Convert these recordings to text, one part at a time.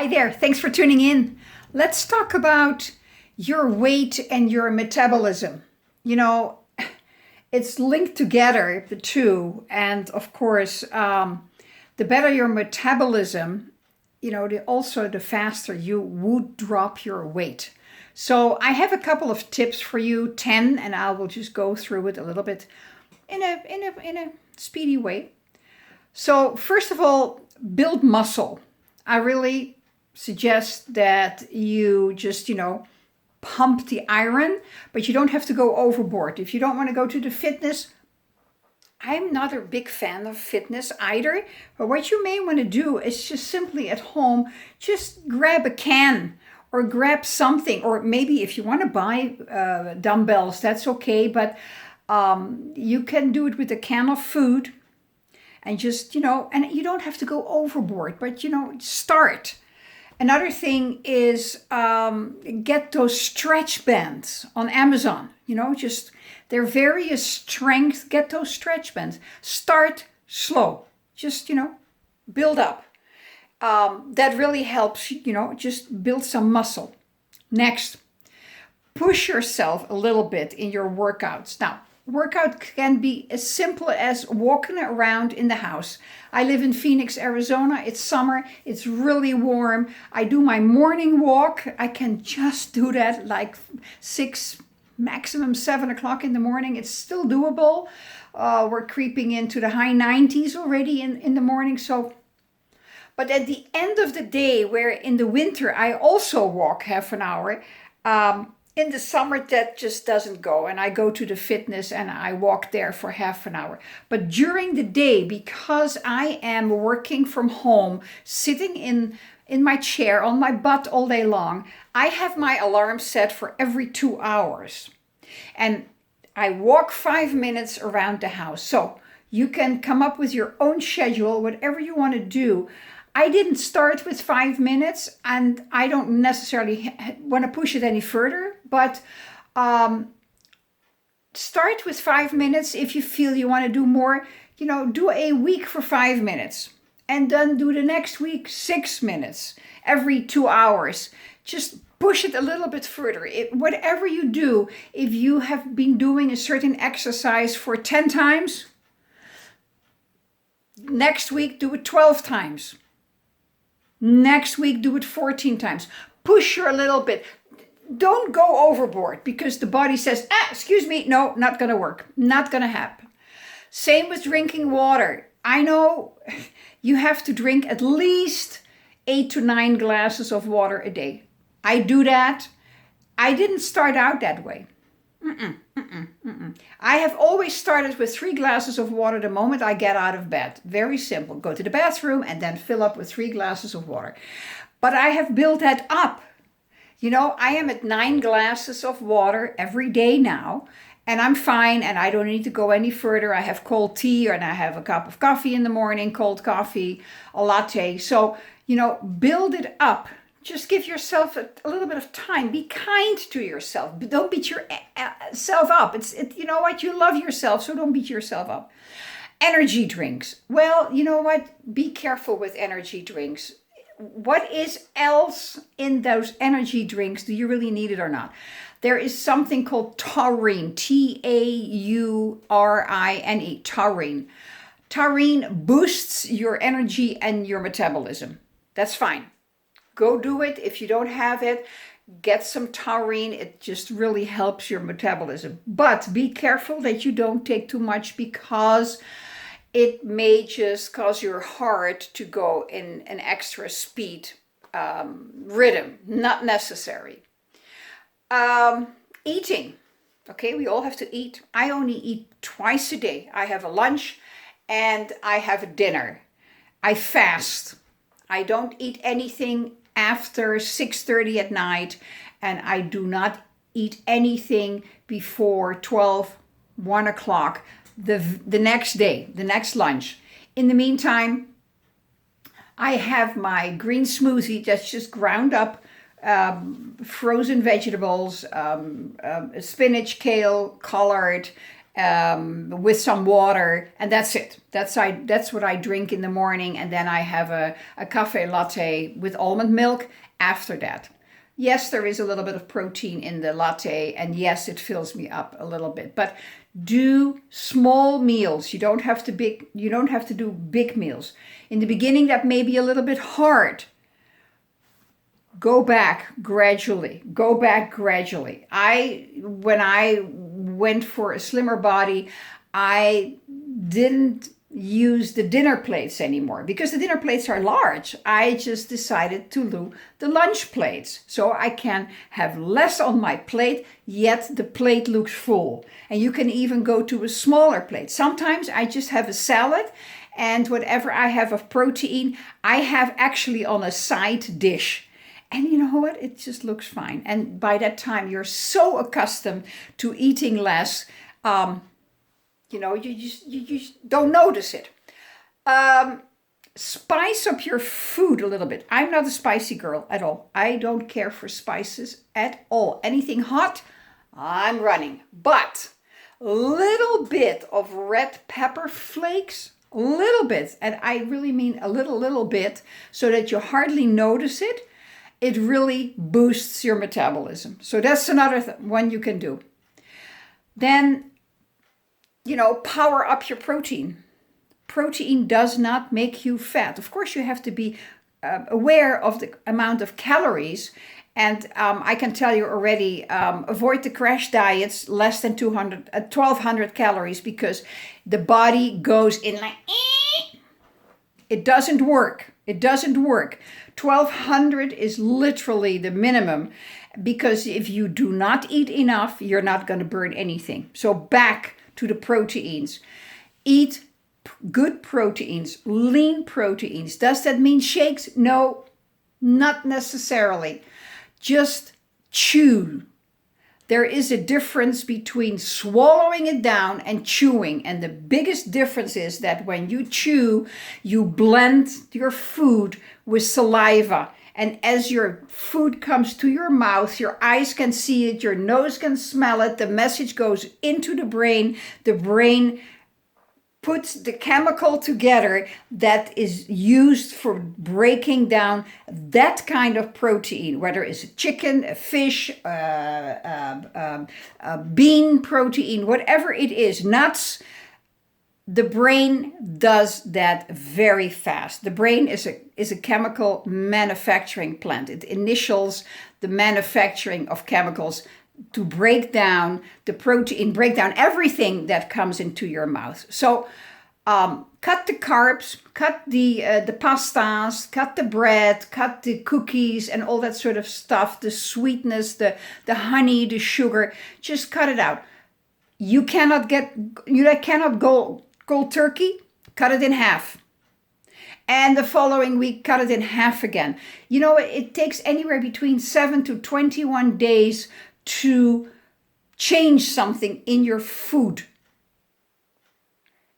Hi there, thanks for tuning in. Let's talk about your weight and your metabolism. You know, it's linked together, the two. And of course, the better your metabolism, also the faster you would drop your weight. So I have a couple of tips for you, 10, and I will just go through it a little bit in a speedy way. So first of all, build muscle. I really suggest that you just, pump the iron, but you don't have to go overboard. If you don't want to go to the fitness, I'm not a big fan of fitness either, but what you may want to do is just simply at home, just grab a can or grab something, or maybe if you want to buy dumbbells, that's okay, but you can do it with a can of food and just, and you don't have to go overboard, but, start. Another thing is get those stretch bands on Amazon. Just there are various strengths. Get those stretch bands. Start slow. Just, build up. That really helps, just build some muscle. Next, push yourself a little bit in your workouts. Now, workout can be as simple as walking around in the house. I live in Phoenix, Arizona. It's summer. It's really warm. I do my morning walk. I can just do that like 6, maximum 7 o'clock in the morning. It's still doable. We're creeping into the high 90s already in the morning. But at the end of the day, where in the winter I also walk half an hour, in the summer, that just doesn't go. And I go to the fitness and I walk there for half an hour. But during the day, because I am working from home, sitting in my chair on my butt all day long, I have my alarm set for every 2 hours. And I walk 5 minutes around the house. So you can come up with your own schedule, whatever you want to do. I didn't start with 5 minutes, and I don't necessarily want to push it any further, but start with 5 minutes. If you feel you want to do more, do a week for 5 minutes, and then do the next week 6 minutes every 2 hours. Just push it a little bit further. Whatever you do, if you have been doing a certain exercise for 10 times, next week do it 12 times. Next week, do it 14 times. Push her a little bit. Don't go overboard because the body says, excuse me, no, not going to work. Not going to happen. Same with drinking water. I know you have to drink at least 8 to 9 glasses of water a day. I do that. I didn't start out that way. I have always started with 3 glasses of water the moment I get out of bed. Very simple. Go to the bathroom and then fill up with 3 glasses of water. But I have built that up. I am at 9 glasses of water every day now, and I'm fine, and I don't need to go any further. I have cold tea, and I have a cup of coffee in the morning, cold coffee, a latte. So, build it up. Just give yourself a little bit of time. Be kind to yourself. Don't beat yourself up. You know what? You love yourself, so don't beat yourself up. Energy drinks. Well, you know what? Be careful with energy drinks. What is else in those energy drinks? Do you really need it or not? There is something called taurine. Taurine. Taurine. Taurine boosts your energy and your metabolism. That's fine. Go do it. If you don't have it, get some taurine. It just really helps your metabolism. But be careful that you don't take too much because it may just cause your heart to go in an extra speed rhythm. Not necessary. Eating. Okay, we all have to eat. I only eat twice a day. I have a lunch and I have a dinner. I fast. I don't eat anything after 6:30 at night, and I do not eat anything before 12, 1 o'clock the next day, the next lunch. In the meantime, I have my green smoothie that's just ground up frozen vegetables, spinach, kale, collard, with some water, and that's it. That's what I drink in the morning, and then I have a cafe latte with almond milk after that. Yes, there is a little bit of protein in the latte, and yes, it fills me up a little bit. But do small meals. You don't have to do big meals. In the beginning, that may be a little bit hard. Go back gradually. Go back gradually. When I went for a slimmer body, I didn't use the dinner plates anymore because the dinner plates are large. I just decided to do the lunch plates so I can have less on my plate, yet the plate looks full. And you can even go to a smaller plate. Sometimes I just have a salad, and whatever I have of protein, I have actually on a side dish. And you know what? It just looks fine. And by that time, you're so accustomed to eating less, you just don't notice it. Spice up your food a little bit. I'm not a spicy girl at all. I don't care for spices at all. Anything hot, I'm running. But a little bit of red pepper flakes, a little bit, and I really mean a little bit, so that you hardly notice it. It really boosts your metabolism. So that's another one you can do. Then, power up your protein. Protein does not make you fat. Of course, you have to be aware of the amount of calories. And I can tell you already, avoid the crash diets less than 1,200 calories, because the body goes in like, it doesn't work. It doesn't work. 1,200 is literally the minimum, because if you do not eat enough, you're not going to burn anything. So back to the proteins. Eat good proteins, lean proteins. Does that mean shakes? No, not necessarily. Just chew. There is a difference between swallowing it down and chewing. And the biggest difference is that when you chew, you blend your food with saliva. And as your food comes to your mouth, your eyes can see it, your nose can smell it, the message goes into the brain puts the chemical together that is used for breaking down that kind of protein, whether it's a chicken, a fish, a bean protein, whatever it is, nuts. The brain does that very fast. The brain is a chemical manufacturing plant. It initials the manufacturing of chemicals to break down the protein, break down everything that comes into your mouth. So cut the carbs, cut the pastas, cut the bread, cut the cookies and all that sort of stuff, the sweetness, the honey, the sugar. Just cut it out. You cannot go cold turkey, cut it in half. And the following week, cut it in half again. It takes anywhere between 7 to 21 days to change something in your food.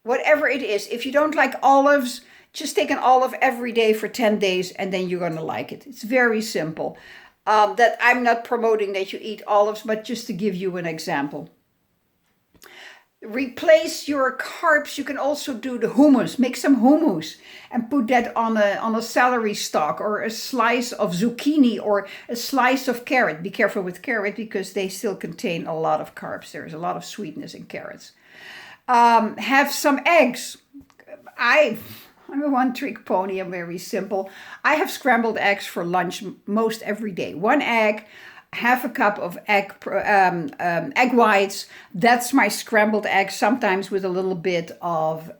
Whatever it is. If you don't like olives, just take an olive every day for 10 days and then you're going to like it. It's very simple. That I'm not promoting that you eat olives, but just to give you an example. Replace your carbs. You can also do the hummus. Make some hummus and put that on a celery stalk or a slice of zucchini or a slice of carrot. Be careful with carrot because they still contain a lot of carbs. There's a lot of sweetness in carrots. Have some eggs. I'm a one-trick pony. I'm very simple. I have scrambled eggs for lunch most every day. One egg, half a cup of egg whites. That's my scrambled egg, sometimes with a little bit of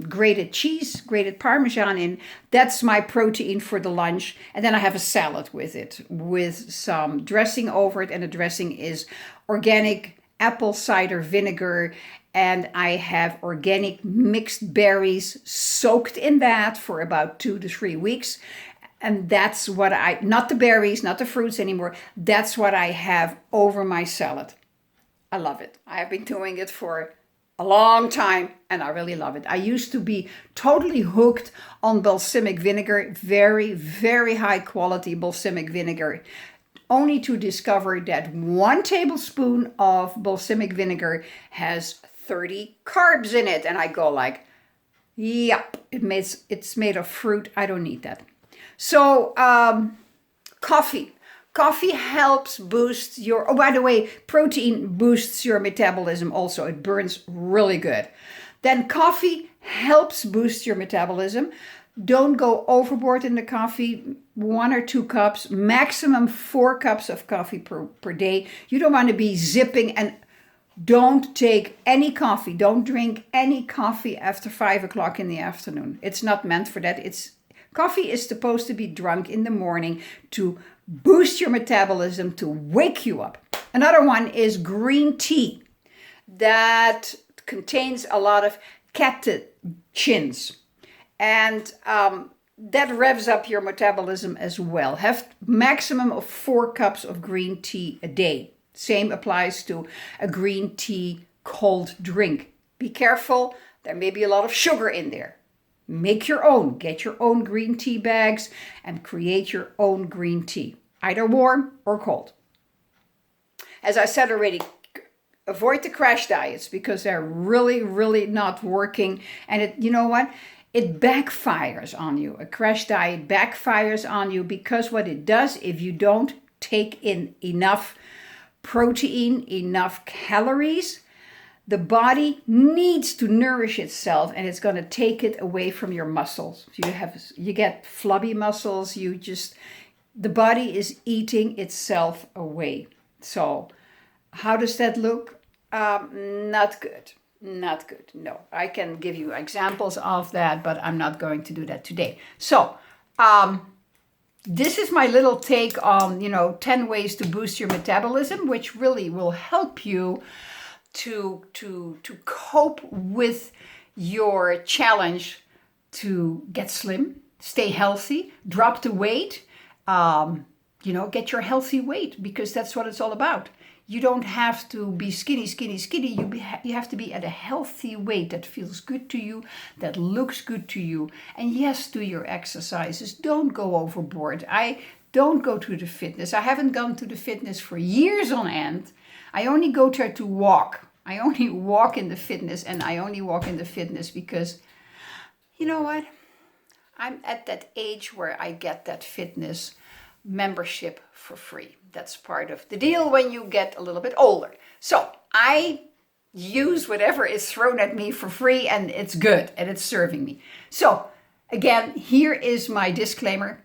grated cheese, grated Parmesan in. That's my protein for the lunch. And then I have a salad with it, with some dressing over it. And the dressing is organic apple cider vinegar. And I have organic mixed berries soaked in that for about 2 to 3 weeks. And that's what not the berries, not the fruits anymore. That's what I have over my salad. I love it. I have been doing it for a long time and I really love it. I used to be totally hooked on balsamic vinegar, very, very high quality balsamic vinegar. only to discover that 1 tablespoon of balsamic vinegar has 30 carbs in it. And I go like, yep, it's made of fruit. I don't need that. So coffee. Coffee helps boost your, oh, by the way, protein boosts your metabolism also. It burns really good. Then coffee helps boost your metabolism. Don't go overboard in the coffee. 1 or 2 cups, maximum 4 cups of coffee per day. You don't want to be zipping, and don't take any coffee. Don't drink any coffee after 5 o'clock in the afternoon. It's not meant for that. Coffee is supposed to be drunk in the morning to boost your metabolism, to wake you up. Another one is green tea that contains a lot of catechins. And that revs up your metabolism as well. Have maximum of 4 cups of green tea a day. Same applies to a green tea cold drink. Be careful, there may be a lot of sugar in there. Make your own. Get your own green tea bags and create your own green tea, either warm or cold. As I said already, avoid the crash diets because they're really, really not working. And you know what? It backfires on you. A crash diet backfires on you because what it does, if you don't take in enough protein, enough calories, the body needs to nourish itself, and it's going to take it away from your muscles. You get flabby muscles. The body is eating itself away. So how does that look? Not good. Not good. No, I can give you examples of that, but I'm not going to do that today. So, this is my little take on, 10 ways to boost your metabolism, which really will help you to cope with your challenge to get slim, stay healthy, drop the weight, get your healthy weight, because that's what it's all about. You don't have to be skinny. You have to be at a healthy weight that feels good to you, that looks good to you. And yes, do your exercises. Don't go overboard. I don't go to the fitness. I haven't gone to the fitness for years on end. I only go there to walk. I only walk in the fitness, and I only walk in the fitness because, you know what? I'm at that age where I get that fitness membership for free. That's part of the deal when you get a little bit older. So I use whatever is thrown at me for free, and it's good and it's serving me. So again, here is my disclaimer.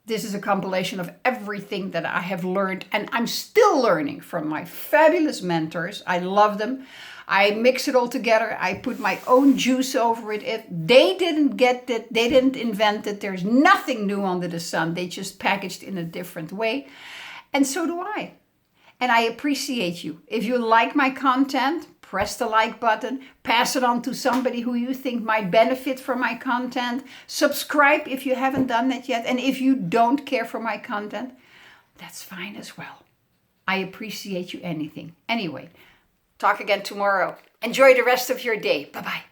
This is a compilation of everything that I have learned, and I'm still learning from my fabulous mentors. I love them. I mix it all together. I put my own juice over it. If they didn't get it, they didn't invent it. There's nothing new under the sun. They just packaged in a different way. And so do I. And I appreciate you. If you like my content, press the like button, pass it on to somebody who you think might benefit from my content. Subscribe if you haven't done that yet. And if you don't care for my content, that's fine as well. I appreciate you anything. Anyway, talk again tomorrow. Enjoy the rest of your day. Bye-bye.